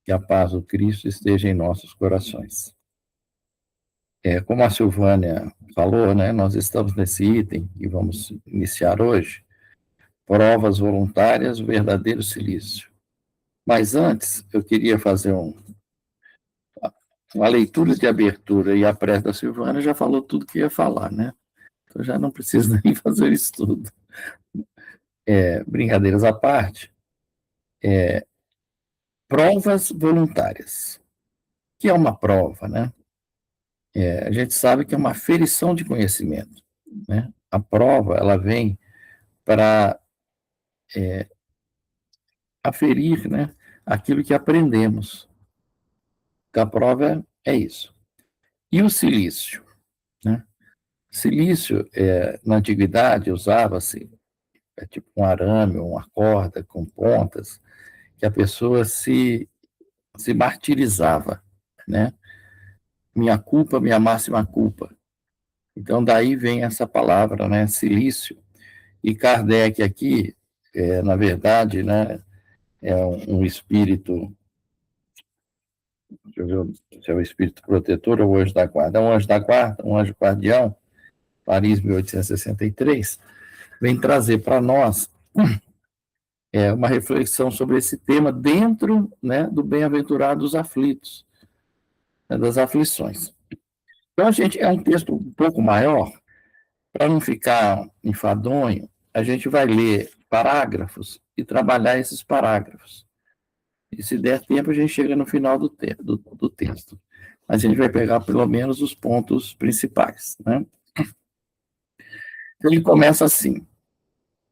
Que a paz do Cristo esteja em nossos corações. Como a Silvânia falou, né, nós estamos nesse item que vamos iniciar hoje, provas voluntárias, o verdadeiro silício. Mas antes, eu queria fazer uma leitura de abertura, e a prece da Silvânia já falou tudo que ia falar, né? Então já não preciso nem fazer isso tudo. Brincadeiras à parte, provas voluntárias. O que é uma prova, né? A gente sabe que é uma aferição de conhecimento, né? A prova, ela vem para aferir, né, aquilo que aprendemos. Então, a prova é isso. E o silício, né? Silício, na antiguidade, usava-se tipo um arame, uma corda com pontas, que a pessoa se martirizava, né? Minha culpa, minha máxima culpa. Então, daí vem essa palavra, né, silício. E Kardec aqui, na verdade, né, é um espírito, deixa eu ver se é o espírito protetor ou o anjo da guarda. É um anjo da guarda, um anjo guardião, Paris, 1863, vem trazer para nós uma reflexão sobre esse tema dentro, né, do bem-aventurado aflitos, né, das aflições. Então, a gente, é um texto um pouco maior, para não ficar enfadonho, a gente vai ler parágrafos e trabalhar esses parágrafos. E se der tempo, a gente chega no final do texto. Mas a gente vai pegar pelo menos os pontos principais, né? Ele começa assim: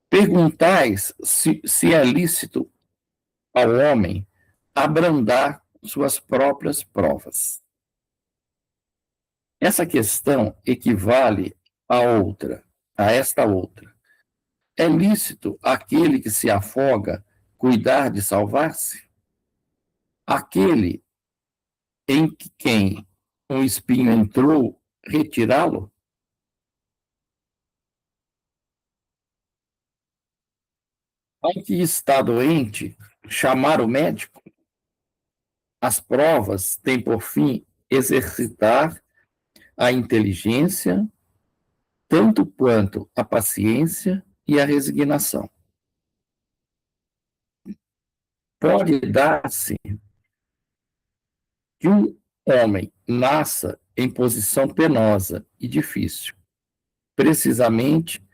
perguntais se é lícito ao homem abrandar suas próprias provas. Essa questão equivale a esta outra. É lícito aquele que se afoga cuidar de salvar-se? Aquele em quem um espinho entrou, retirá-lo? Ao que está doente, chamar o médico? As provas têm por fim exercitar a inteligência, tanto quanto a paciência e a resignação. Pode dar-se que um homem nasça em posição penosa e difícil, precisamente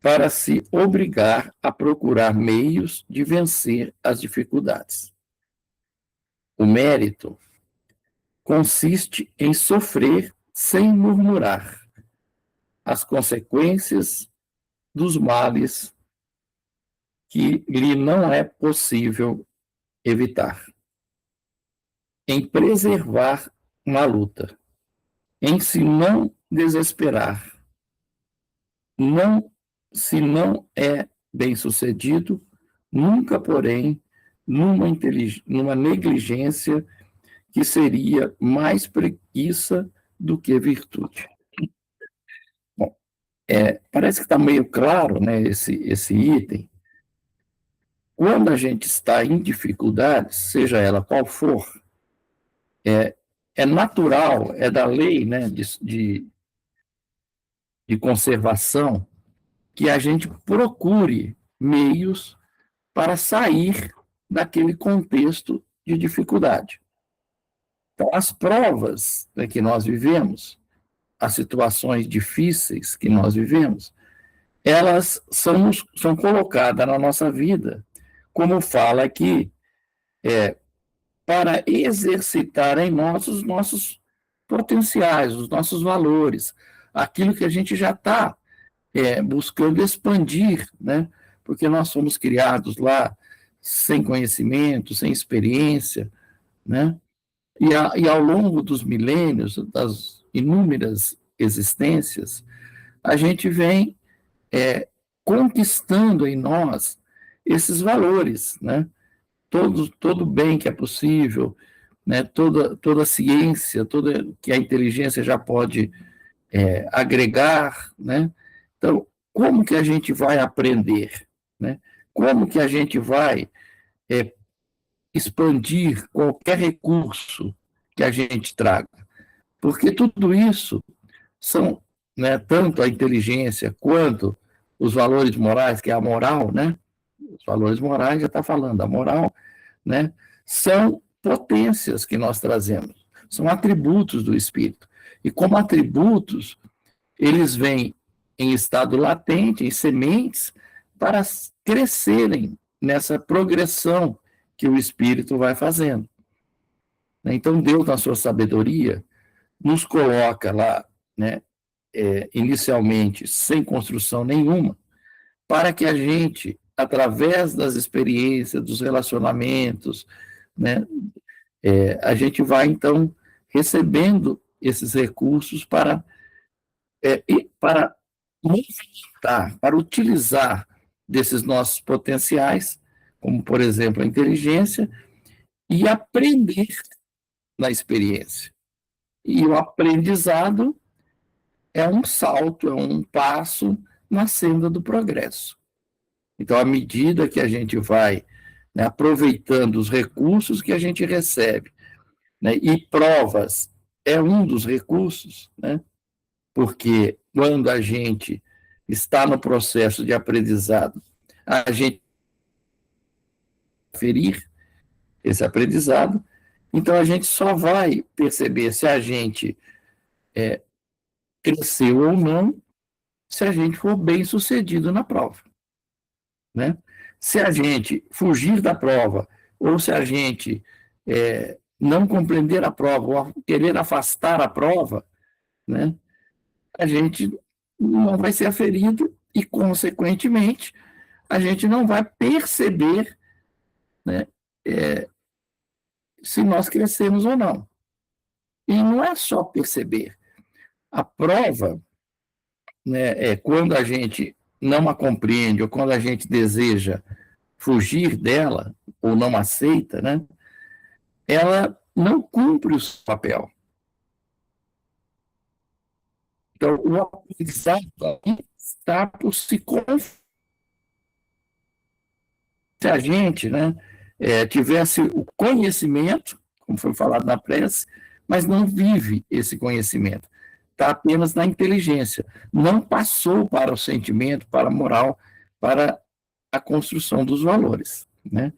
para se obrigar a procurar meios de vencer as dificuldades. O mérito consiste em sofrer sem murmurar as consequências dos males que lhe não é possível evitar, em preservar na luta, em se não desesperar, não se não é bem-sucedido, nunca, porém, numa negligência que seria mais preguiça do que virtude. Bom, parece que está meio claro, né, esse item. Quando a gente está em dificuldades, seja ela qual for, é natural, é da lei, né, de conservação, que a gente procure meios para sair daquele contexto de dificuldade. Então, as provas, né, que nós vivemos, as situações difíceis que nós vivemos, elas são colocadas na nossa vida, como fala aqui, para exercitar em nós os nossos potenciais, os nossos valores, aquilo que a gente já está buscando expandir, né? Porque nós fomos criados lá sem conhecimento, sem experiência, né? E ao longo dos milênios, das inúmeras existências, a gente vem conquistando em nós esses valores, né? Todo bem que é possível, né? Toda ciência, toda que a inteligência já pode agregar, né? Então, como que a gente vai aprender, né? Como que a gente vai expandir qualquer recurso que a gente traga, porque tudo isso são, né, tanto a inteligência quanto os valores morais, que é a moral, né? Os valores morais já está falando, a moral, né? São potências que nós trazemos, são atributos do espírito. E como atributos, eles vêm em estado latente, em sementes, para crescerem nessa progressão que o espírito vai fazendo. Então, Deus, na sua sabedoria, nos coloca lá, né, inicialmente, sem construção nenhuma, para que a gente, através das experiências, dos relacionamentos, né, a gente vai, então, recebendo esses recursos para movimentar, para utilizar desses nossos potenciais, como, por exemplo, a inteligência, e aprender na experiência. E o aprendizado é um salto, é um passo na senda do progresso. Então, à medida que a gente vai, né, aproveitando os recursos que a gente recebe, né, e provas é um dos recursos, né, porque quando a gente está no processo de aprendizado, a gente ferir esse aprendizado, então a gente só vai perceber se a gente cresceu ou não se a gente for bem sucedido na prova, né? Se a gente fugir da prova ou se a gente não compreender a prova ou querer afastar a prova, né, a gente não vai ser aferido e, consequentemente, a gente não vai perceber, né, se nós crescemos ou não. E não é só perceber. A prova, né, quando a gente não a compreende ou quando a gente deseja fugir dela ou não aceita, né, ela não cumpre o seu papel. Então, o aprendizado está por se confundir. Se a gente, né, tivesse o conhecimento, como foi falado na prece, mas não vive esse conhecimento, está apenas na inteligência, não passou para o sentimento, para a moral, para a construção dos valores, né?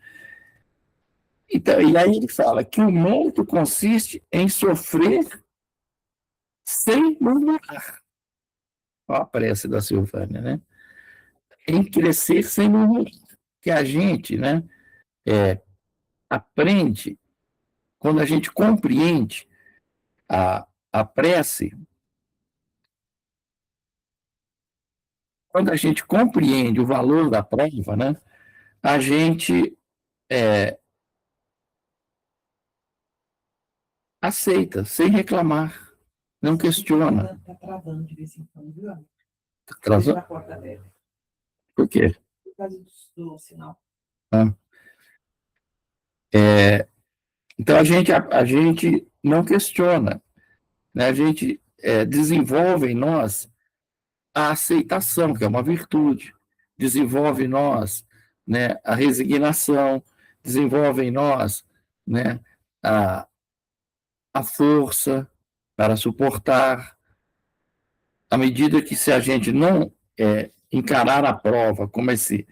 Então, e aí ele fala que o mérito consiste em sofrer sem murmurar. Olha a prece da Silvânia, né? Em crescer sem murmurar. Que a gente, né, aprende, quando a gente compreende a prece, quando a gente compreende o valor da prova, né, a gente aceita, sem reclamar, não questiona. Está travando de vez em quando, viu? Atrasou? Deixa a porta aberta. Por quê? Por causa do sinal. Ah. Então, a gente não questiona, né? A gente desenvolve em nós a aceitação, que é uma virtude, desenvolve em nós, né, a resignação, desenvolve em nós, né, a força para suportar, à medida que se a gente não encarar a prova como esse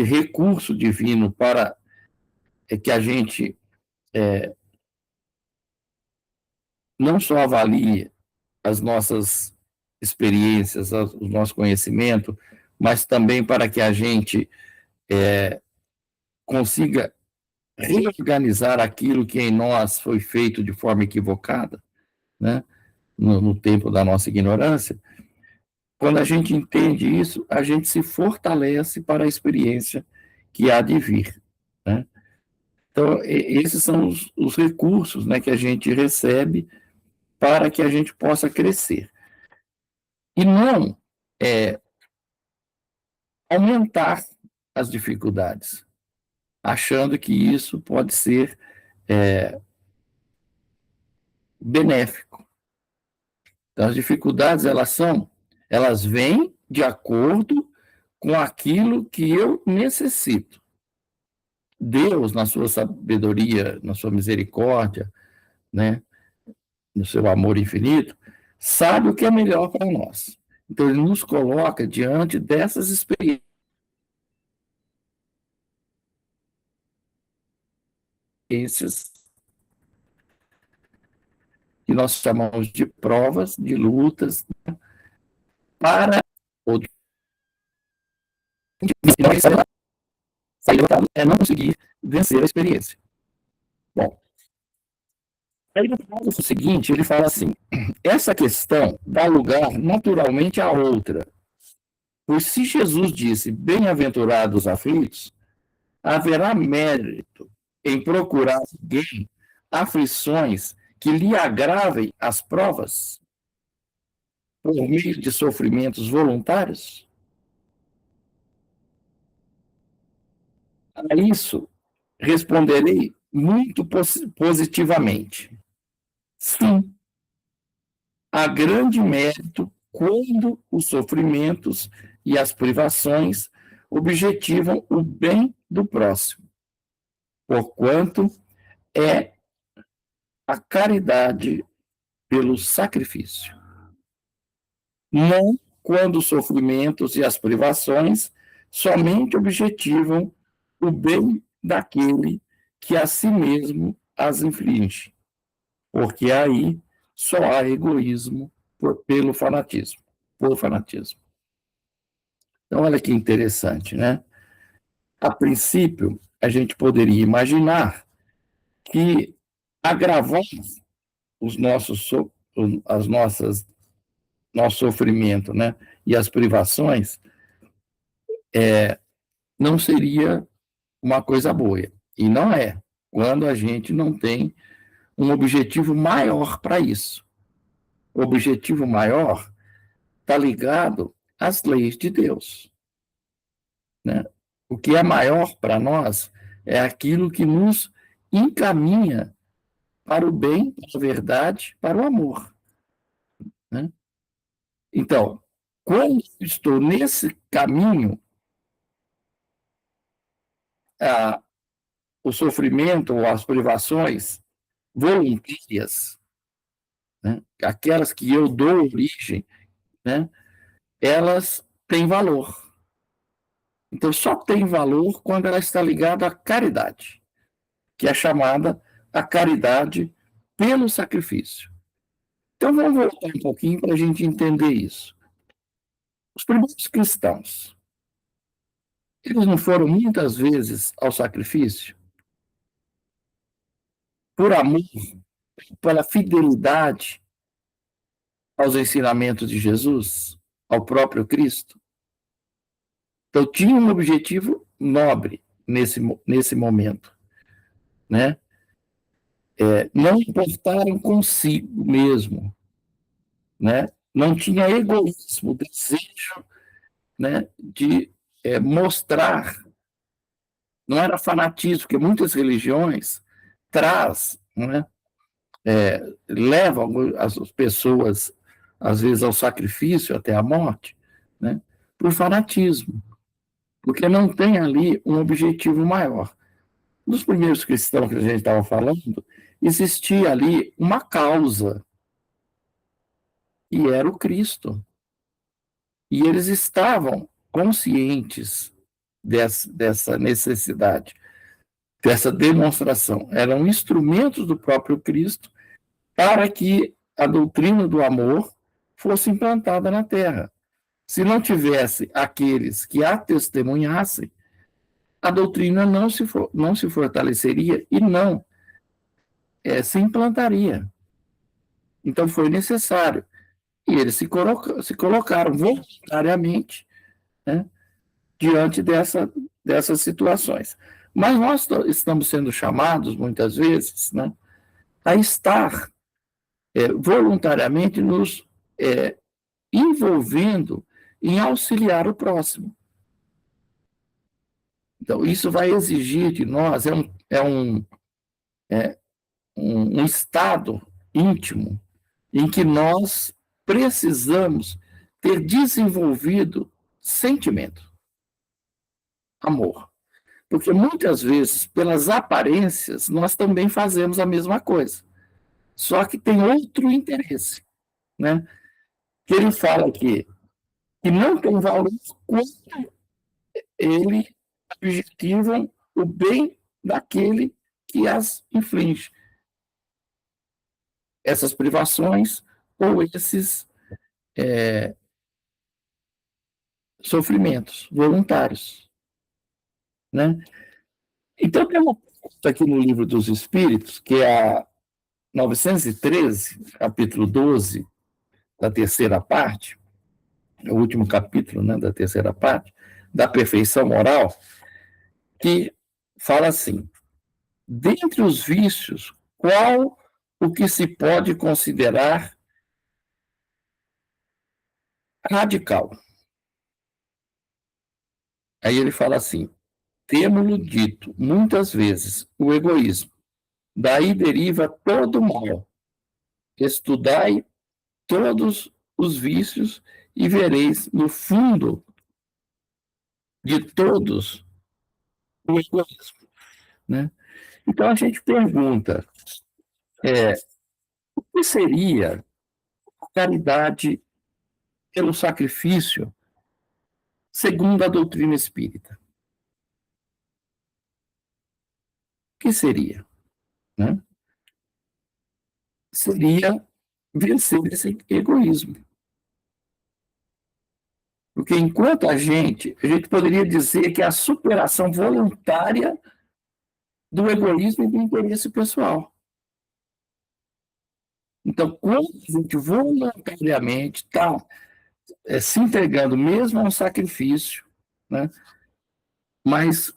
recurso divino para que a gente não só avalie as nossas experiências, o nosso conhecimento, mas também para que a gente consiga reorganizar aquilo que em nós foi feito de forma equivocada, né, no tempo da nossa ignorância. Quando a gente entende isso, a gente se fortalece para a experiência que há de vir, né? Então, esses são os recursos, né, que a gente recebe para que a gente possa crescer. E não aumentar as dificuldades, achando que isso pode ser benéfico. Então, as dificuldades, elas vêm de acordo com aquilo que eu necessito. Deus, na sua sabedoria, na sua misericórdia, né, no seu amor infinito, sabe o que é melhor para nós. Então, ele nos coloca diante dessas experiências que nós chamamos de provas, de lutas, para o é não conseguir vencer a experiência. Bom, aí no parágrafo seguinte, ele fala assim: essa questão dá lugar naturalmente a outra. Pois se Jesus disse, bem-aventurados os aflitos, haverá mérito em procurar alguém aflições que lhe agravem as provas por meio de sofrimentos voluntários? A isso responderei muito positivamente. Sim, há grande mérito quando os sofrimentos e as privações objetivam o bem do próximo, porquanto é a caridade pelo sacrifício. Não quando os sofrimentos e as privações somente objetivam o bem daquele que a si mesmo as inflige, porque aí só há egoísmo pelo fanatismo, por fanatismo. Então, olha que interessante, né? A princípio, a gente poderia imaginar que agravar os nossos, as nossas, nosso sofrimento, né, e as privações não seria uma coisa boa. E não é, quando a gente não tem um objetivo maior para isso. O objetivo maior está ligado às leis de Deus, né? O que é maior para nós é aquilo que nos encaminha para o bem, para a verdade, para o amor, né? Então, quando estou nesse caminho, o sofrimento ou as privações voluntárias, né, aquelas que eu dou origem, né, elas têm valor. Então, só tem valor quando ela está ligada à caridade, que é chamada a caridade pelo sacrifício. Então, vamos voltar um pouquinho para a gente entender isso. Os primeiros cristãos, eles não foram muitas vezes ao sacrifício por amor, pela fidelidade aos ensinamentos de Jesus, ao próprio Cristo? Então, tinha um objetivo nobre nesse momento, né? Não importaram consigo mesmo, né? Não tinha egoísmo, desejo, né, de mostrar, não era fanatismo, porque muitas religiões né, levam as pessoas, às vezes, ao sacrifício, até a morte, né, por fanatismo, porque não tem ali um objetivo maior. Nos primeiros cristãos que a gente estava falando, existia ali uma causa, e era o Cristo. E eles estavam conscientes dessa necessidade, dessa demonstração. Eram instrumentos do próprio Cristo para que a doutrina do amor fosse implantada na Terra. Se não tivesse aqueles que a testemunhassem, a doutrina não se fortaleceria e não se implantaria. Então foi necessário. E eles se colocaram voluntariamente, né, diante dessas situações. Mas nós estamos sendo chamados, muitas vezes, né, a estar voluntariamente nos envolvendo em auxiliar o próximo. Então, isso vai exigir de nós, um estado íntimo em que nós precisamos ter desenvolvido sentimento, amor. Porque muitas vezes, pelas aparências, nós também fazemos a mesma coisa. Só que tem outro interesse, né? Que ele fala que não tem valor quando ele objetivam o bem daquele que as inflige. Essas privações ou esses sofrimentos voluntários, né? Então, tem uma pergunta aqui no Livro dos Espíritos, que é a 913, capítulo 12, da terceira parte, o último capítulo, né, da terceira parte, da perfeição moral, que fala assim: dentre os vícios, qual o que se pode considerar radical? Aí ele fala assim: temo-lo dito muitas vezes, o egoísmo. Daí deriva todo o mal. Estudai todos os vícios e vereis no fundo de todos o egoísmo, né? Então a gente pergunta, o que seria a caridade pelo sacrifício segundo a doutrina espírita? O que seria, né? Seria vencer esse egoísmo. Porque enquanto a gente poderia dizer que é a superação voluntária do egoísmo e do interesse pessoal. Então, quando a gente voluntariamente está se entregando mesmo a um sacrifício, né, mas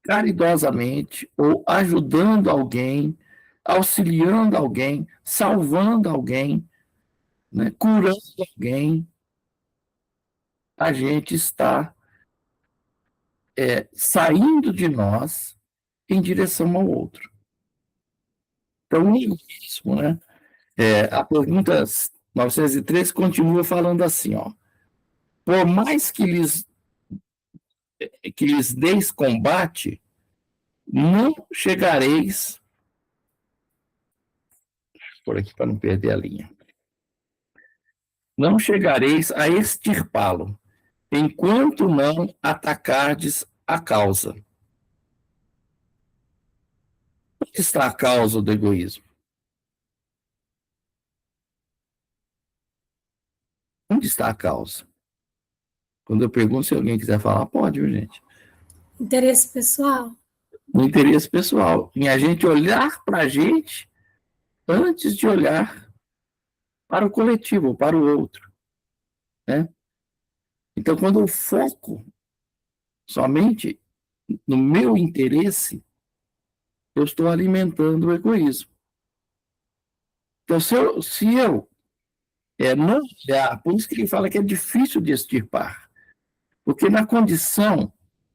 caridosamente, ou ajudando alguém, auxiliando alguém, salvando alguém, né, curando alguém, a gente está saindo de nós em direção ao outro. Então, o egoísmo, né? A pergunta 903 continua falando assim, ó: por mais que lhes deis combate, não chegareis, por aqui para não perder a linha, não chegareis a extirpá-lo, enquanto não atacardes a causa. Onde está a causa do egoísmo? Onde está a causa? Quando eu pergunto, se alguém quiser falar, pode, viu, gente? Interesse pessoal? No interesse pessoal, em a gente olhar para a gente antes de olhar para o coletivo, para o outro, né? Então, quando eu foco somente no meu interesse, eu estou alimentando o egoísmo. Então, se eu não olhar, por isso que ele fala que é difícil de extirpar, porque na condição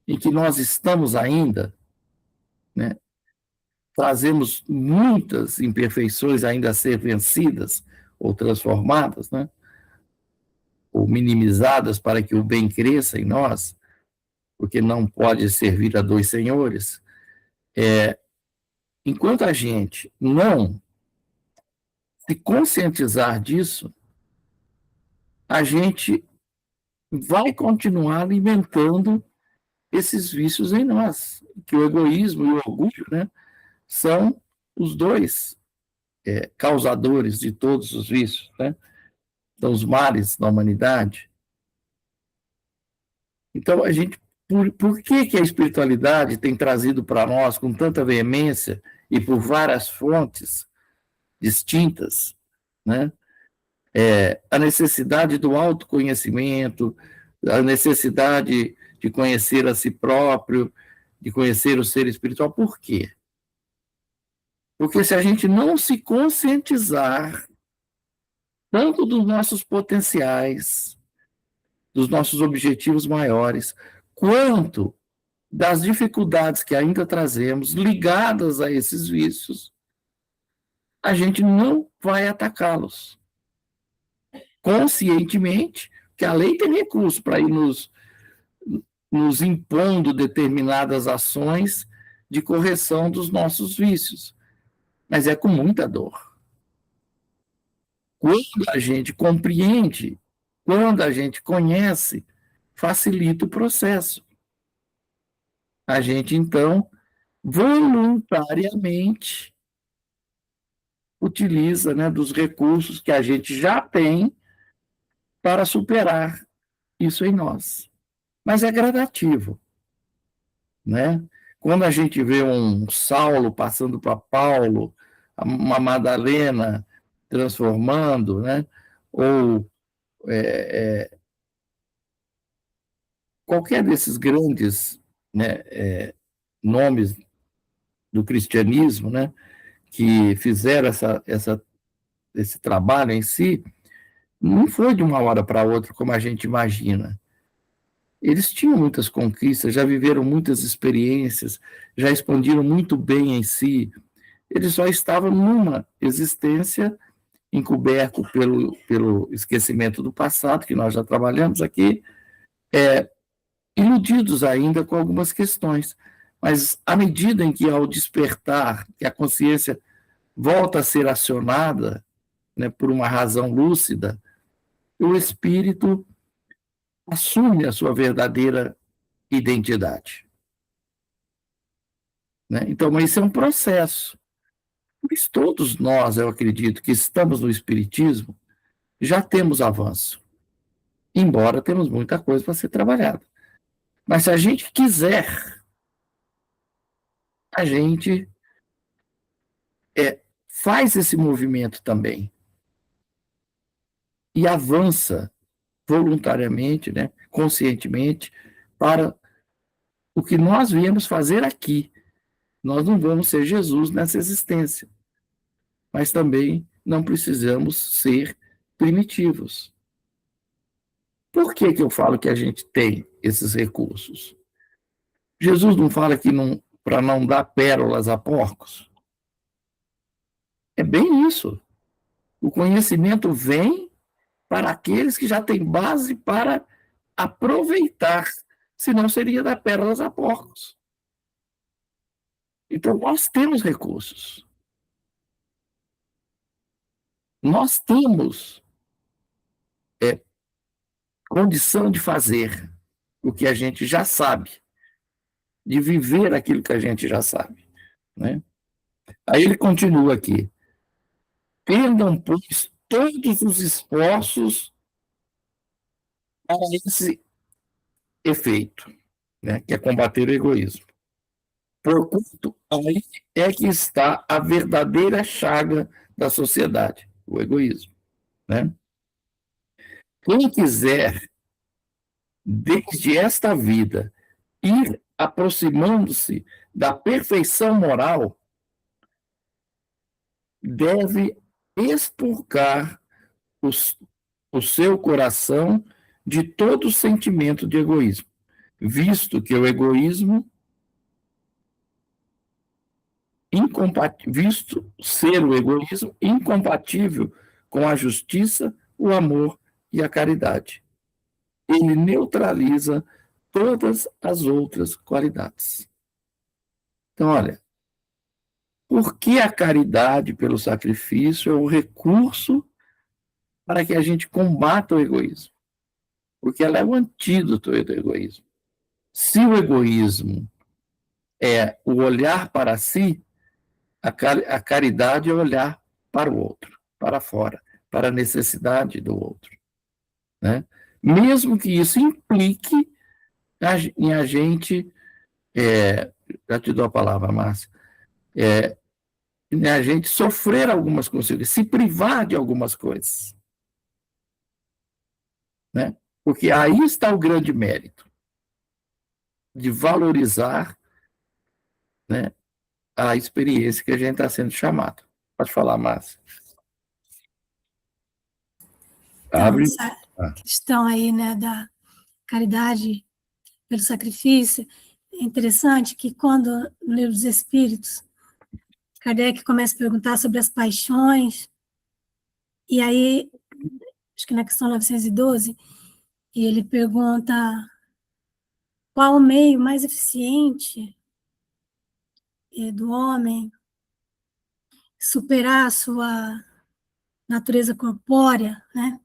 em que nós estamos ainda, né, trazemos muitas imperfeições ainda a ser vencidas ou transformadas, né, ou minimizadas para que o bem cresça em nós, porque não pode servir a dois senhores. Enquanto a gente não se conscientizar disso, a gente vai continuar alimentando esses vícios em nós, que o egoísmo e o orgulho, né, são os dois causadores de todos os vícios, né, são os males da humanidade. Então, a gente, por que a espiritualidade tem trazido para nós com tanta veemência e por várias fontes distintas, né, a necessidade do autoconhecimento, a necessidade de conhecer a si próprio, de conhecer o ser espiritual. Por quê? Porque se a gente não se conscientizar tanto dos nossos potenciais, dos nossos objetivos maiores, quanto das dificuldades que ainda trazemos ligadas a esses vícios, a gente não vai atacá-los conscientemente, que a lei tem recurso para ir nos impondo determinadas ações de correção dos nossos vícios, mas é com muita dor. Quando a gente compreende, quando a gente conhece, facilita o processo. A gente, então, voluntariamente utiliza, né, dos recursos que a gente já tem para superar isso em nós. Mas é gradativo, né? Quando a gente vê um Saulo passando para Paulo, uma Madalena transformando, né? Ou qualquer desses grandes, né, nomes do cristianismo, né, que fizeram esse trabalho em si, não foi de uma hora para outra como a gente imagina. Eles tinham muitas conquistas, já viveram muitas experiências, já expandiram muito bem em si. Eles só estavam numa existência encoberto pelo esquecimento do passado, que nós já trabalhamos aqui, iludidos ainda com algumas questões. Mas à medida em que, ao despertar, que a consciência volta a ser acionada, né, por uma razão lúcida, o espírito assume a sua verdadeira identidade. Né? Então, mas isso é um processo. Mas todos nós, eu acredito, que estamos no espiritismo, já temos avanço, embora temos muita coisa para ser trabalhada. Mas se a gente quiser, a gente faz esse movimento também e avança voluntariamente, né, conscientemente, para o que nós viemos fazer aqui. Nós não vamos ser Jesus nessa existência, mas também não precisamos ser primitivos. Por que eu falo que a gente tem esses recursos? Jesus não fala que para não dar pérolas a porcos? É bem isso. O conhecimento vem para aqueles que já têm base para aproveitar, senão seria dar pérolas a porcos. Então, nós temos recursos. Nós temos condição de fazer o que a gente já sabe, de viver aquilo que a gente já sabe. Né? Aí ele continua aqui. Tendam, pois, todos os esforços para esse efeito, né? Que é combater o egoísmo. Porquanto, aí é que está a verdadeira chaga da sociedade, o egoísmo. Né? Quem quiser, desde esta vida, ir aproximando-se da perfeição moral, deve expurgar o seu coração de todo sentimento de egoísmo, visto que o egoísmo, visto ser o egoísmo incompatível com a justiça, o amor e a caridade. Ele neutraliza todas as outras qualidades. Então, olha, por que a caridade pelo sacrifício é o recurso para que a gente combata o egoísmo? Porque ela é o antídoto do egoísmo. Se o egoísmo é o olhar para si, a caridade é olhar para o outro, para fora, para a necessidade do outro. Né? Mesmo que isso implique em a gente, já te dou a palavra, Márcia, em a gente sofrer algumas consequências, se privar de algumas coisas. Né? Porque aí está o grande mérito de valorizar, né, a experiência que a gente está sendo chamado. Pode falar, Márcia. Então, Abre. essa questão aí, né, da caridade pelo sacrifício, é interessante que quando no Livro dos Espíritos, Kardec começa a perguntar sobre as paixões, e aí, acho que na questão 912, e ele pergunta qual o meio mais eficiente do homem superar a sua natureza corpórea, né?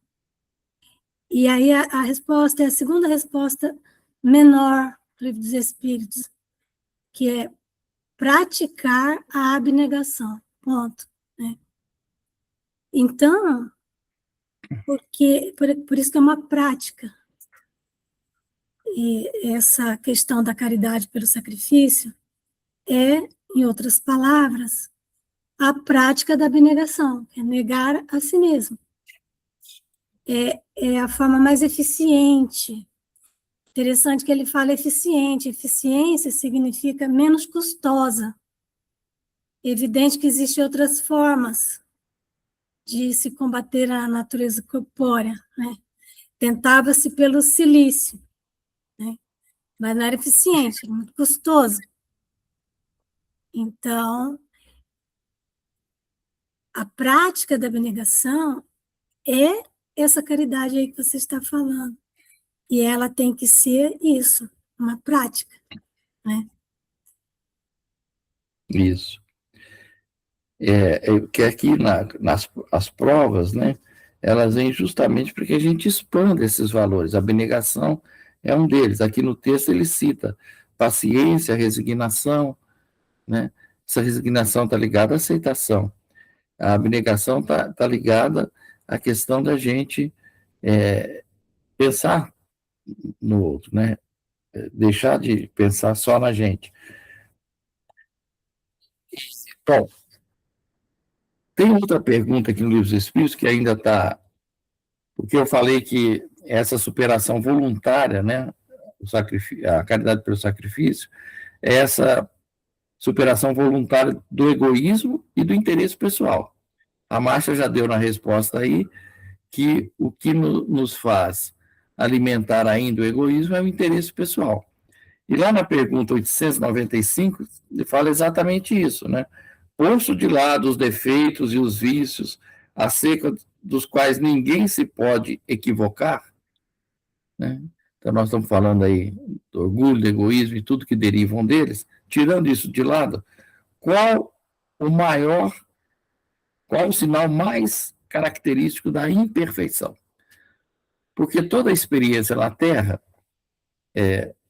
E aí a resposta é a segunda resposta menor do Livro dos Espíritos, que é praticar a abnegação, ponto, né? Então, por isso que é uma prática, e essa questão da caridade pelo sacrifício é, em outras palavras, a prática da abnegação, que é negar a si mesmo. É a forma mais eficiente. Interessante que ele fala eficiente. Eficiência significa menos custosa. É evidente que existem outras formas de se combater a natureza corpórea, né? Tentava-se pelo silício, né? Mas não era eficiente, era muito custoso. Então, a prática da abnegação é essa caridade aí que você está falando. E ela tem que ser isso, uma prática, né? Isso. Que aqui as provas, né, elas vêm justamente para que a gente expanda esses valores. A abnegação é um deles. Aqui no texto ele cita paciência, resignação, né? Essa resignação está ligada à aceitação. A abnegação tá ligada à questão da gente pensar no outro, né? Deixar de pensar só na gente. Bom, tem outra pergunta aqui no Livro dos Espíritos que ainda está, porque eu falei que essa superação voluntária, né, a caridade pelo sacrifício, é essa superação voluntária do egoísmo e do interesse pessoal. A Márcia já deu na resposta aí que o que nos faz alimentar ainda o egoísmo é o interesse pessoal. E lá na pergunta 895, ele fala exatamente isso, né? Posto de lado os defeitos e os vícios, acerca dos quais ninguém se pode equivocar, né? Então, nós estamos falando aí do orgulho, do egoísmo e tudo que derivam deles. Tirando isso de lado, qual o maior, qual o sinal mais característico da imperfeição? Porque toda a experiência na Terra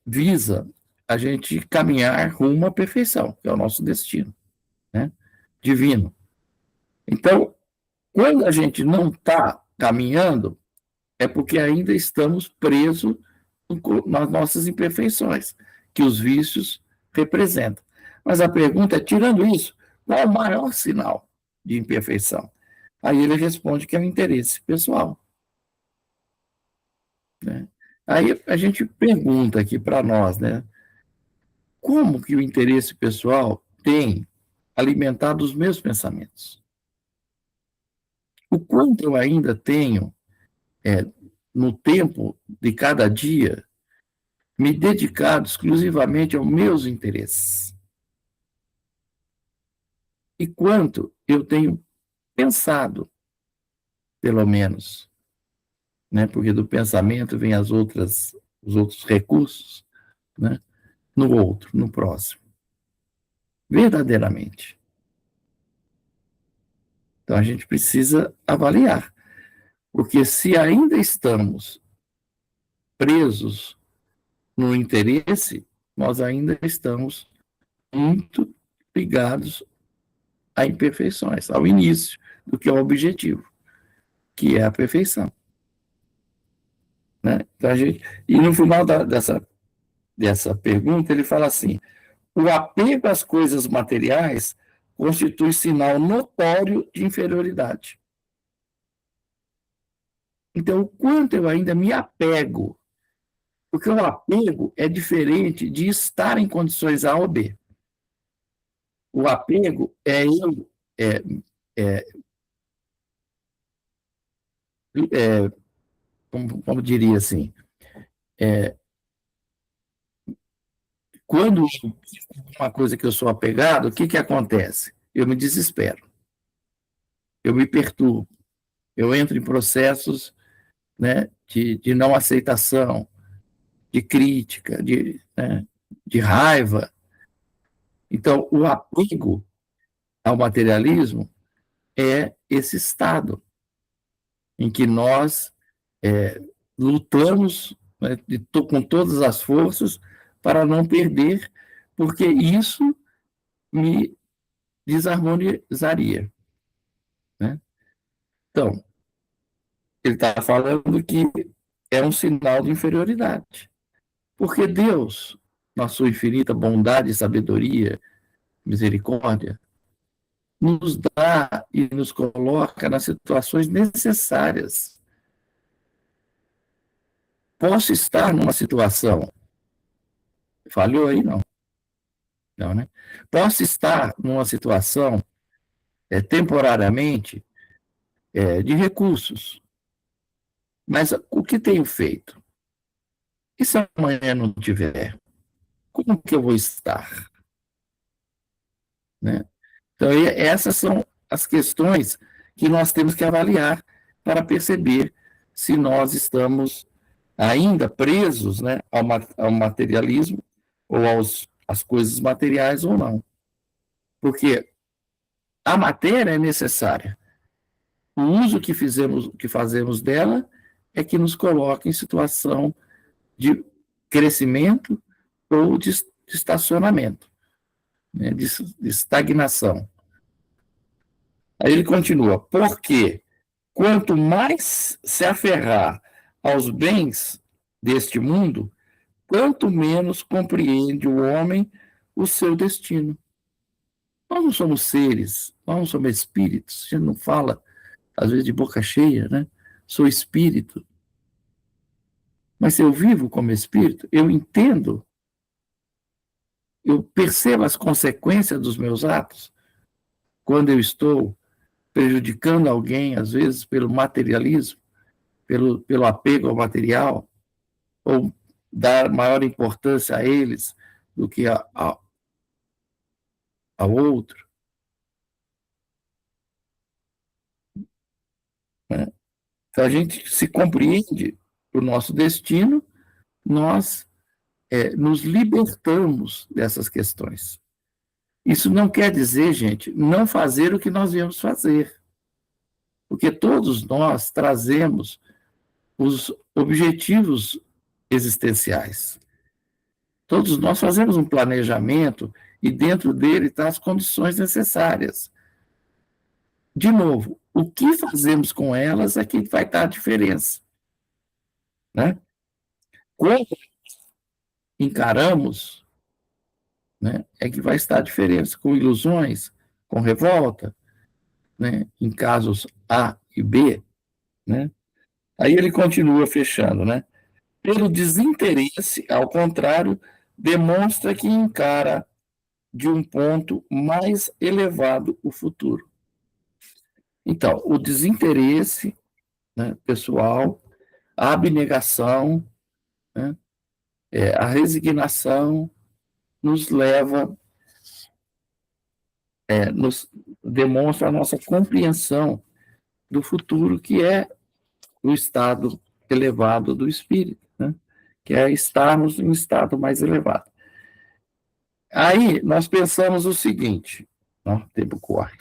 visa a gente caminhar rumo à perfeição, que é o nosso destino, né? Divino. Então, quando a gente não está caminhando, é porque ainda estamos presos nas nossas imperfeições, que os vícios representam. Mas a pergunta é, tirando isso, qual é o maior sinal de imperfeição? Aí ele responde que é o interesse pessoal, né? Aí a gente pergunta aqui para nós, né? Como que o interesse pessoal tem alimentado os meus pensamentos? O quanto eu ainda tenho, no tempo de cada dia, me dedicado exclusivamente aos meus interesses? E quanto eu tenho pensado, pelo menos, né? Porque do pensamento vem os outros recursos, né? No outro, no próximo. Verdadeiramente. Então a gente precisa avaliar. Porque se ainda estamos presos no interesse, nós ainda estamos muito ligados a imperfeições, ao início do que é o objetivo, que é a perfeição, né? Então, e no final dessa pergunta, ele fala assim: o apego às coisas materiais constitui sinal notório de inferioridade. Então, o quanto eu ainda me apego, porque o apego é diferente de estar em condições A ou B. O apego é eu, é, é, como diria assim, quando uma coisa que eu sou apegado, o que acontece? Eu me desespero, eu me perturbo, eu entro em processos, né, de não aceitação, de crítica, né, de raiva. Então, o apego ao materialismo é esse estado em que nós lutamos, né, com todas as forças para não perder, porque isso me desarmonizaria, né? Então, ele está falando que é um sinal de inferioridade, porque Deus, na sua infinita bondade, sabedoria, misericórdia, nos dá e nos coloca nas situações necessárias. Posso estar numa situação, falhou aí? Não. Não, né? Posso estar numa situação temporariamente de recursos, mas o que tenho feito? E se amanhã não tiver? Como que eu vou estar? Né? Então, essas são as questões que nós temos que avaliar para perceber se nós estamos ainda presos, né, ao materialismo ou às coisas materiais ou não. Porque a matéria é necessária. O uso que fazemos dela é que nos coloca em situação de crescimento ou de estacionamento, né, de estagnação. Aí ele continua, porque quanto mais se aferrar aos bens deste mundo, quanto menos compreende o homem o seu destino. Nós não somos seres, nós não somos espíritos, a gente não fala, às vezes, de boca cheia, né? Sou espírito. Mas se eu vivo como espírito, eu entendo, eu percebo as consequências dos meus atos quando eu estou prejudicando alguém, às vezes, pelo materialismo, pelo apego ao material, ou dar maior importância a eles do que ao outro. Né? Então, a gente se compreende o nosso destino, nós nos libertamos dessas questões. Isso não quer dizer, gente, não fazer o que nós viemos fazer. Porque todos nós trazemos os objetivos existenciais. Todos nós fazemos um planejamento e dentro dele estão as condições necessárias. De novo, o que fazemos com elas é que vai estar a diferença. Né? Quando encaramos, né, é que vai estar a diferença, com ilusões, com revolta, né, em casos A e B. Né? Aí ele continua fechando, né? Pelo desinteresse, ao contrário, demonstra que encara de um ponto mais elevado o futuro. Então, o desinteresse, né, pessoal, a abnegação, né, a resignação nos leva, nos demonstra a nossa compreensão do futuro, que é o estado elevado do espírito, né, que é estarmos em um estado mais elevado. Aí nós pensamos o seguinte, ó, tempo corre.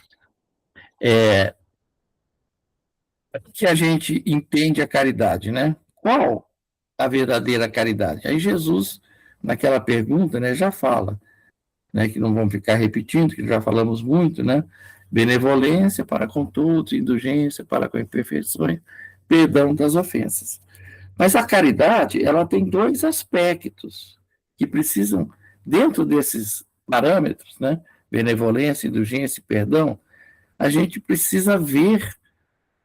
Que a gente entende a caridade, né? Qual a verdadeira caridade? Aí Jesus, naquela pergunta, né, já fala, né, que não vamos ficar repetindo, que já falamos muito, né? Benevolência para com todos, indulgência para com imperfeições, perdão das ofensas. Mas a caridade, ela tem dois aspectos que precisam, dentro desses parâmetros, né? Benevolência, indulgência e perdão, a gente precisa ver,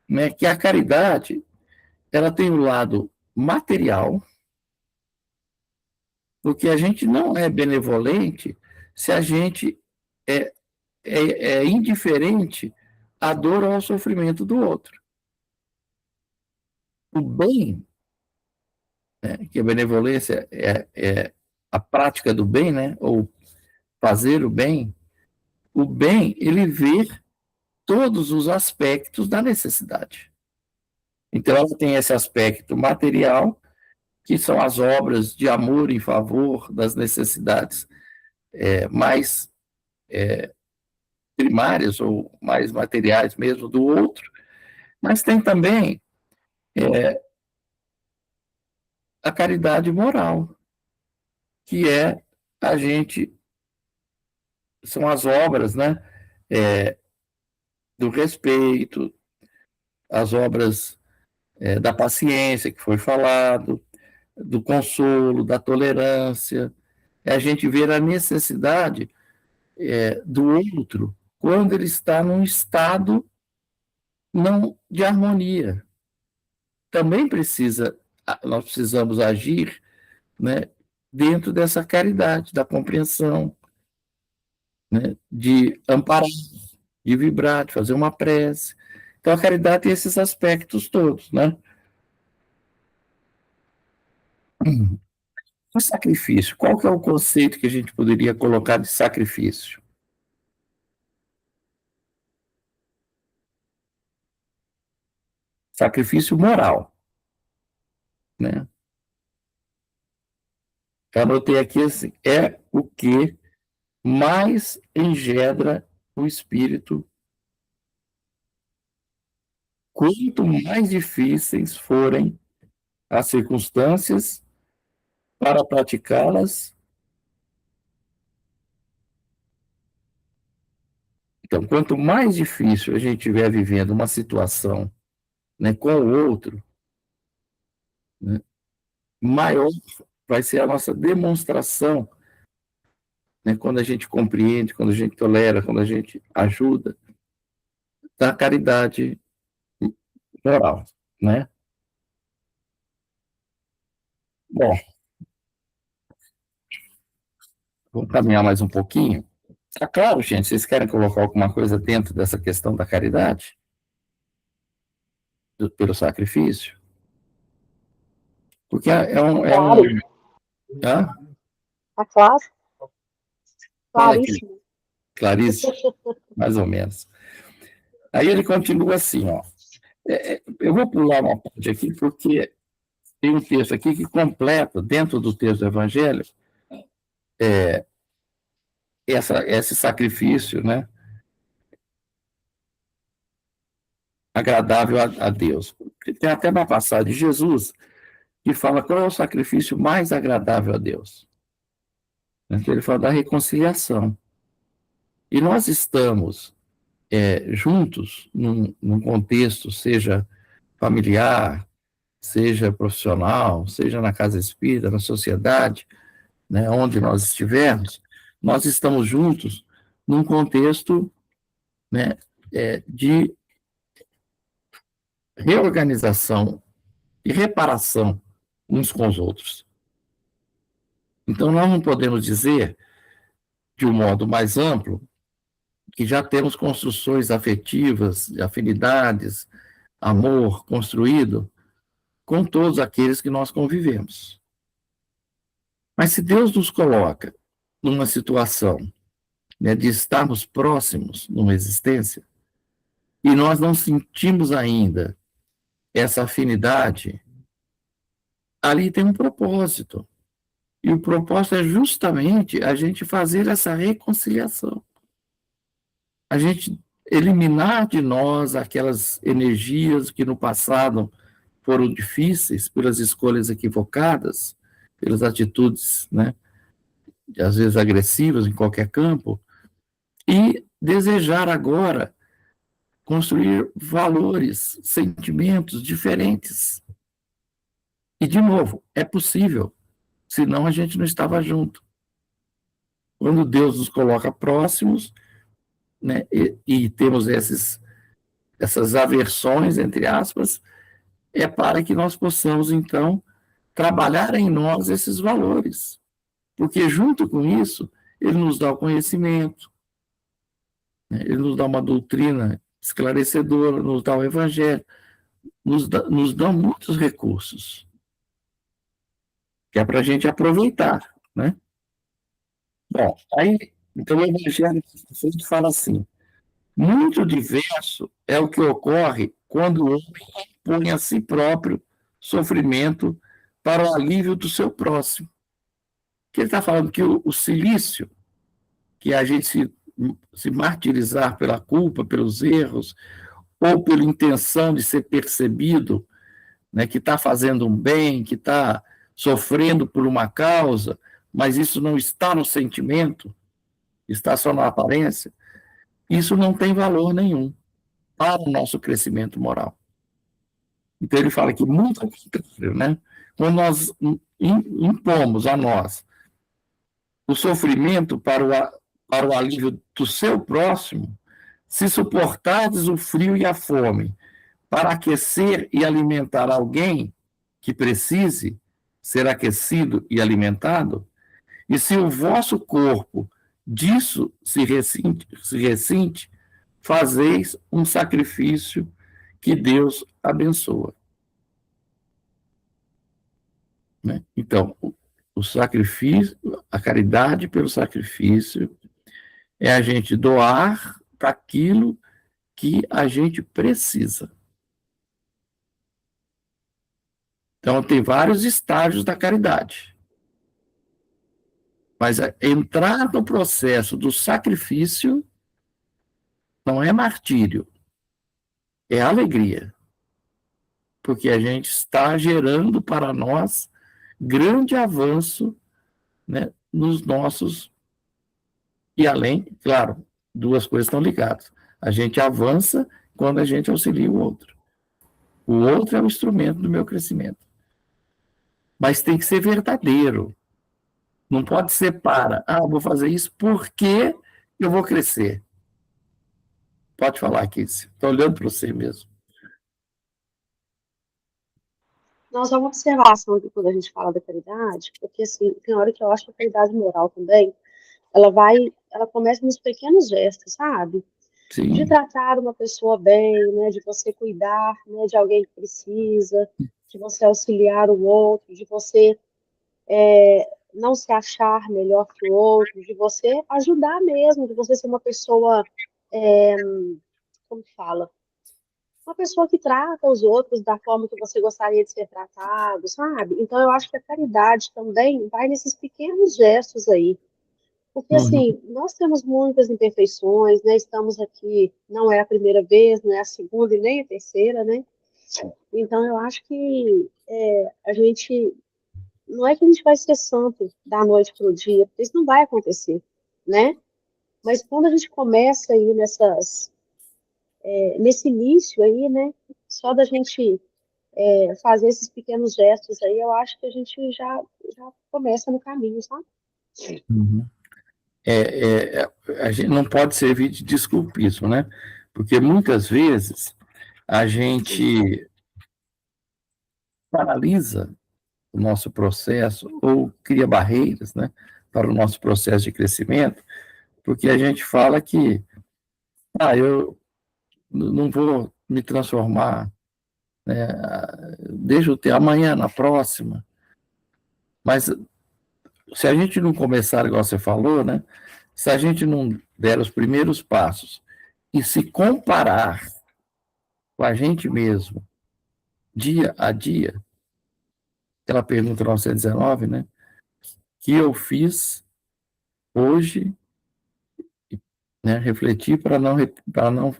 né, que a caridade ela tem o lado material, porque a gente não é benevolente se a gente é indiferente à dor ou ao sofrimento do outro. O bem, né, que a benevolência é a prática do bem, né, ou fazer o bem, ele vê todos os aspectos da necessidade. Então, ela tem esse aspecto material, que são as obras de amor em favor das necessidades mais primárias ou mais materiais mesmo do outro, mas tem também a caridade moral, que a gente, são as obras, né, do respeito, as obras da paciência, que foi falado, do consolo, da tolerância, é a gente ver a necessidade do outro quando ele está num estado não de harmonia. Também nós precisamos agir, né, dentro dessa caridade, da compreensão, né, de amparar, de vibrar, de fazer uma prece. Então, a caridade tem esses aspectos todos, né? O sacrifício, qual que é o conceito que a gente poderia colocar de sacrifício? Sacrifício moral, né? Eu anotei aqui assim, é o que mais engendra o espírito. Quanto mais difíceis forem as circunstâncias para praticá-las, então, quanto mais difícil a gente estiver vivendo uma situação, né, com o outro, né, maior vai ser a nossa demonstração, né, quando a gente compreende, quando a gente tolera, quando a gente ajuda, da caridade moral, né? Bom, vou caminhar mais um pouquinho. Tá claro, gente? Vocês querem colocar alguma coisa dentro dessa questão da caridade? Pelo sacrifício? Porque Claro, Hã? tá claro, Fala aqui, claríssimo. Clarice, mais ou menos. Aí ele continua assim, ó. Eu vou pular uma parte aqui, porque tem um texto aqui que completa, dentro do texto do Evangelho, esse sacrifício, né, agradável a Deus. Tem até uma passagem de Jesus que fala qual é o sacrifício mais agradável a Deus. Então, ele fala da reconciliação. E nós estamos juntos num contexto, seja familiar, seja profissional, seja na casa espírita, na sociedade, né, onde nós estivermos, nós estamos juntos num contexto, né, de reorganização e reparação uns com os outros. Então, nós não podemos dizer, de um modo mais amplo, que já temos construções afetivas, afinidades, amor construído com todos aqueles que nós convivemos. Mas se Deus nos coloca numa situação, né, de estarmos próximos numa existência, e nós não sentimos ainda essa afinidade, ali tem um propósito. E o propósito é justamente a gente fazer essa reconciliação. A gente eliminar de nós aquelas energias que no passado foram difíceis pelas escolhas equivocadas, pelas atitudes, né, às vezes agressivas em qualquer campo, e desejar agora construir valores, sentimentos diferentes. E, de novo, é possível, senão a gente não estava junto. Quando Deus nos coloca próximos, né, e temos essas aversões, entre aspas, é para que nós possamos, então, trabalhar em nós esses valores. Porque, junto com isso, ele nos dá o conhecimento, né, ele nos dá uma doutrina esclarecedora, nos dá o evangelho, nos dá muitos recursos, que é para a gente aproveitar, né? Bom, aí, então o evangelho fala assim, muito diverso é o que ocorre quando o homem impõe a si próprio sofrimento para o alívio do seu próximo. Que ele está falando que o silício, que a gente se martirizar pela culpa, pelos erros, ou pela intenção de ser percebido, né, que está fazendo um bem, que está sofrendo por uma causa, mas isso não está no sentimento, está só na aparência, isso não tem valor nenhum para o nosso crescimento moral. Então ele fala que muito, né, quando nós impomos a nós o sofrimento para o alívio do seu próximo, se suportardes o frio e a fome para aquecer e alimentar alguém que precise ser aquecido e alimentado, e se o vosso corpo disso se ressinte, fazeis um sacrifício que Deus abençoa. Né? Então, o sacrifício, a caridade pelo sacrifício, é a gente doar para aquilo que a gente precisa. Então, tem vários estágios da caridade. Mas entrar no processo do sacrifício não é martírio, é alegria. Porque a gente está gerando para nós grande avanço, né, nos nossos. E além, claro, duas coisas estão ligadas. A gente avança quando a gente auxilia o outro. O outro é o instrumento do meu crescimento. Mas tem que ser verdadeiro. Não pode ser vou fazer isso porque eu vou crescer. Pode falar, Kiss. Estou olhando para você mesmo. Nós vamos observação aqui quando a gente fala da caridade, porque assim, tem hora que eu acho que a caridade moral também, ela começa nos pequenos gestos, sabe? De Sim. tratar uma pessoa bem, né? De você cuidar, né? De alguém que precisa, de você auxiliar o outro, de você não se achar melhor que o outro, de você ajudar mesmo, de você ser uma pessoa, como que fala? Uma pessoa que trata os outros da forma que você gostaria de ser tratado, sabe? Então, eu acho que a caridade também vai nesses pequenos gestos aí. Porque, Uhum. assim, nós temos muitas imperfeições, né? Estamos aqui, não é a primeira vez, não é a segunda e nem a terceira, né? Então, eu acho que a gente. Não é que a gente vai ser santo da noite para o dia, porque isso não vai acontecer, né? Mas quando a gente começa aí nesse início aí, né? Só da gente fazer esses pequenos gestos aí, eu acho que a gente já começa no caminho, sabe? Uhum. A gente não pode servir de desculpismo, né? Porque muitas vezes a gente paralisa o nosso processo ou cria barreiras, né, para o nosso processo de crescimento, porque a gente fala que eu não vou me transformar, né, deixa eu ter amanhã, na próxima. Mas se a gente não começar, igual você falou, né, se a gente não der os primeiros passos e se comparar com a gente mesmo, dia a dia, aquela pergunta 919, né, que eu fiz hoje, né, refletir para não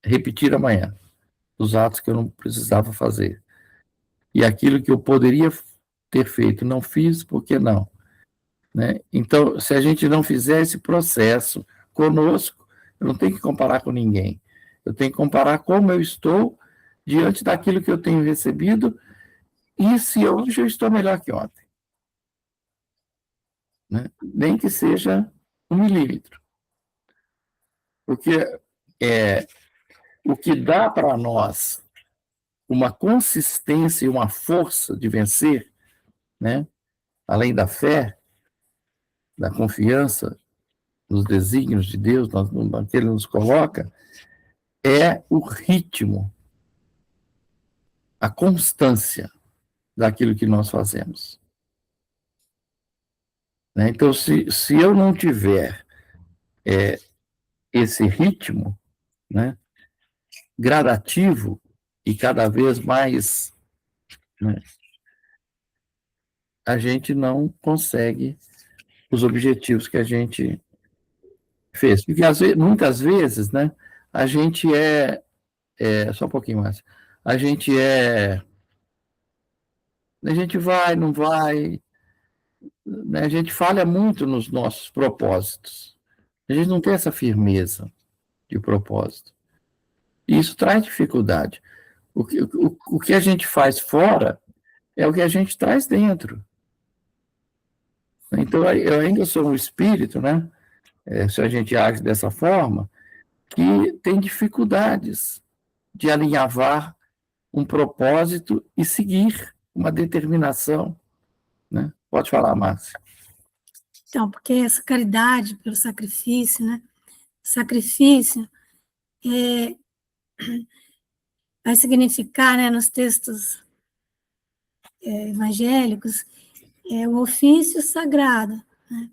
repetir amanhã os atos que eu não precisava fazer. E aquilo que eu poderia ter feito, não fiz, por que não? Né? Então, se a gente não fizer esse processo conosco, eu não tenho que comparar com ninguém. Eu tenho que comparar como eu estou diante daquilo que eu tenho recebido e se hoje eu estou melhor que ontem. Né? Nem que seja 1 milímetro. Porque o que dá para nós uma consistência e uma força de vencer, né? Além da fé, da confiança nos desígnios de Deus, que Ele nos coloca, é o ritmo, a constância daquilo que nós fazemos. Né? Então, se eu não tiver esse ritmo, né, gradativo e cada vez mais, né, a gente não consegue os objetivos que a gente fez. Porque muitas vezes, né, a gente só um pouquinho mais, a gente a gente vai, não vai, né, a gente falha muito nos nossos propósitos. A gente não tem essa firmeza de propósito. E isso traz dificuldade. O que a gente faz fora é o que a gente traz dentro. Então, eu ainda sou um espírito, né? Se a gente age dessa forma, que tem dificuldades de alinhavar um propósito e seguir uma determinação, né? Pode falar, Márcia. Então, porque essa caridade pelo sacrifício, né? Sacrifício vai significar, né, nos textos evangélicos, o ofício sagrado, né?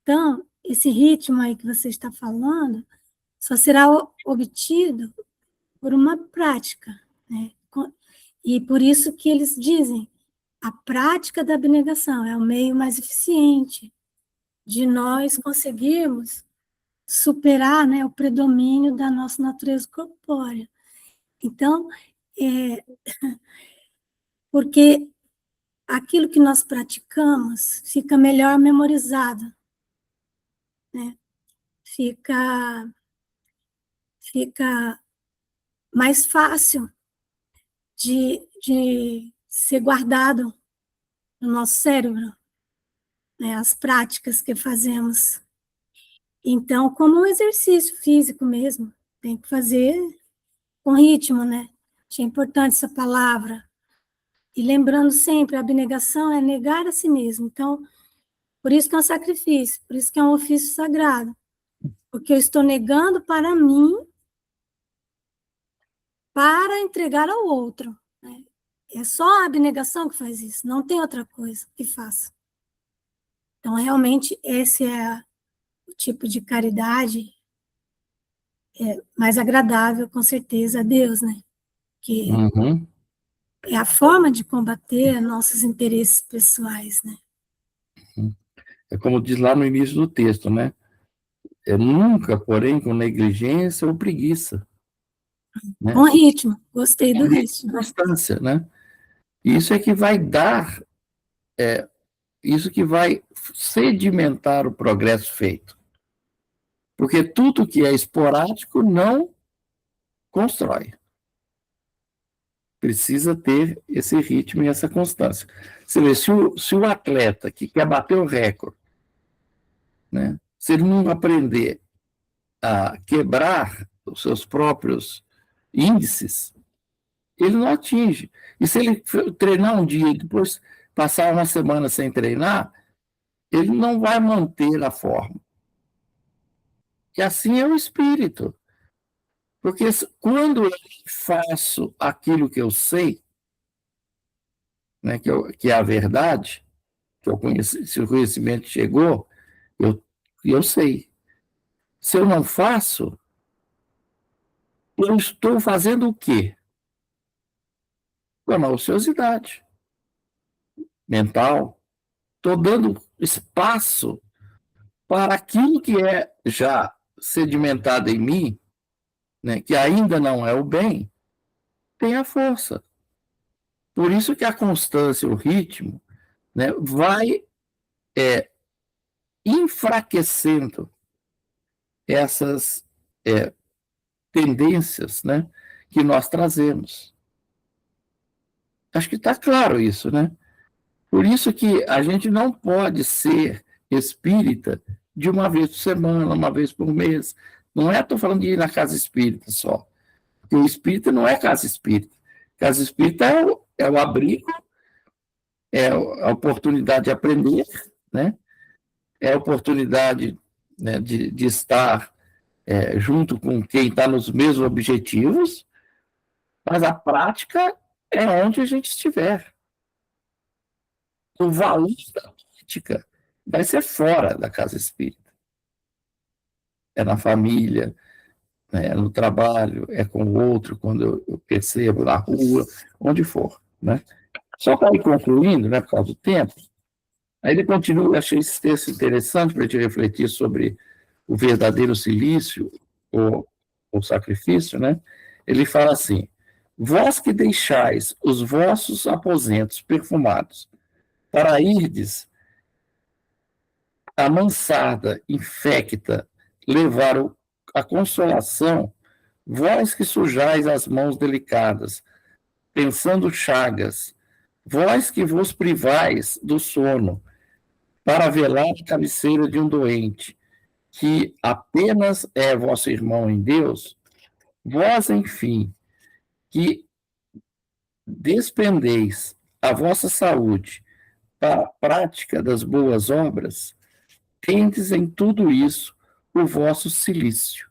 Então, esse ritmo aí que você está falando só será obtido por uma prática, né? E por isso que eles dizem, a prática da abnegação é o meio mais eficiente de nós conseguirmos superar, né, o predomínio da nossa natureza corpórea. Então, porque aquilo que nós praticamos fica melhor memorizado, né? Fica mais fácil de ser guardado no nosso cérebro, né? As práticas que fazemos. Então, como um exercício físico mesmo, tem que fazer com ritmo, né? Achei importante essa palavra. E lembrando sempre, a abnegação é negar a si mesmo. Então, por isso que é um sacrifício, por isso que é um ofício sagrado. Porque eu estou negando para mim para entregar ao outro, né? É só a abnegação que faz isso, não tem outra coisa que faça. Então, realmente, esse é o tipo de caridade mais agradável, com certeza, a Deus, né? Que é a forma de combater nossos interesses pessoais, né? É como diz lá no início do texto, né? Nunca, porém, com negligência ou preguiça. Né? Com ritmo, gostei do ritmo. Constância, né? Isso é que vai dar, isso que vai sedimentar o progresso feito. Porque tudo que é esporádico não constrói. Precisa ter esse ritmo e essa constância. Você vê, se o atleta que quer bater o recorde, né, se ele não aprender a quebrar os seus próprios índices, ele não atinge. E se ele treinar um dia e depois passar uma semana sem treinar, ele não vai manter a forma. E assim é o espírito. Porque quando eu faço aquilo que eu sei, né, que é a verdade, se o conhecimento chegou, eu sei. Se eu não faço, eu estou fazendo o quê? Com a ociosidade mental. Estou dando espaço para aquilo que é já sedimentado em mim, né, que ainda não é o bem, tenha força. Por isso que a constância, o ritmo, né, vai enfraquecendo essas tendências, né, que nós trazemos. Acho que está claro isso, né? Por isso que a gente não pode ser espírita de uma vez por semana, uma vez por mês. Não estou falando de ir na casa espírita só. Porque o espírita não é casa espírita. Casa espírita é o abrigo, é a oportunidade de aprender, né? É a oportunidade, né, de estar junto com quem está nos mesmos objetivos, mas a prática é onde a gente estiver. O valor da prática vai ser fora da casa espírita. É na família, né, é no trabalho, é com o outro, quando eu percebo, na rua, onde for. Né? Só para ir concluindo, né, por causa do tempo, Aí ele continua, eu achei esse texto interessante para a gente refletir sobre o verdadeiro silício, o sacrifício, né? Ele fala assim: vós que deixais os vossos aposentos perfumados para irdes a mansarda infecta levar a consolação, vós que sujais as mãos delicadas, pensando chagas, vós que vos privais do sono, para velar a cabeceira de um doente, que apenas é vosso irmão em Deus, vós, enfim, que despendeis a vossa saúde para a prática das boas obras, tendes em tudo isso o vosso silício.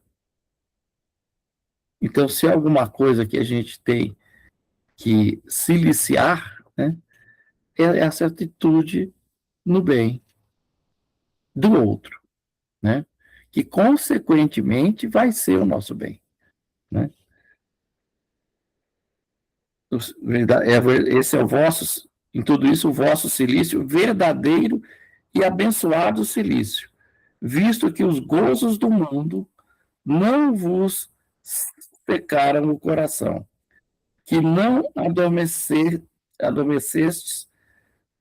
Então, se há alguma coisa que a gente tem que siliciar, né, é essa atitude no bem do outro, né, que consequentemente vai ser o nosso bem, né. Esse é o vosso, em tudo isso, o vosso silício verdadeiro e abençoado silício, visto que os gozos do mundo não vos secaram o coração, que não adormecestes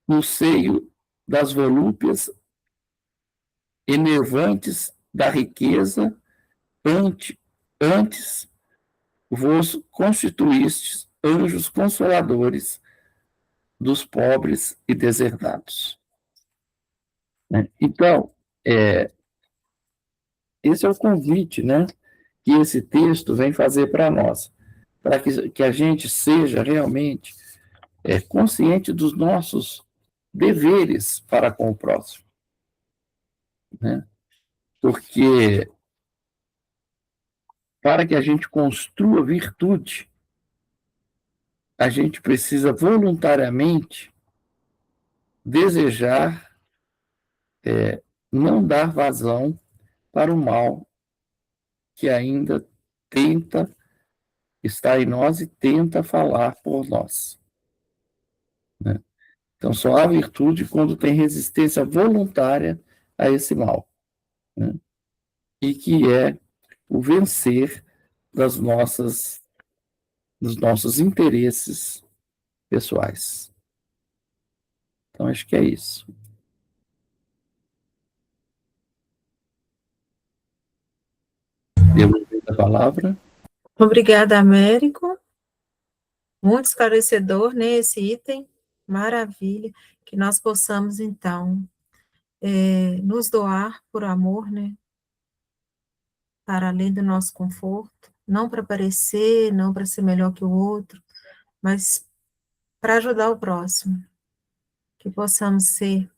no seio das volúpias enervantes da riqueza, antes vos constituístes anjos consoladores dos pobres e deserdados. Então, esse é o convite, né, que esse texto vem fazer para nós, para que a gente seja realmente consciente dos nossos deveres para com o próximo, né? Porque para que a gente construa virtude, a gente precisa voluntariamente desejar não dar vazão para o mal que ainda tenta estar em nós e tenta falar por nós, né? Então, só há virtude quando tem resistência voluntária a esse mal, né? E que é o vencer dos nossos interesses pessoais. Então, acho que é isso. Devolver a palavra. Obrigada, Américo. Muito esclarecedor, né, esse item. Maravilha. Que nós possamos, então, nos doar por amor, né, para além do nosso conforto, não para parecer, não para ser melhor que o outro, mas para ajudar o próximo. Que possamos ser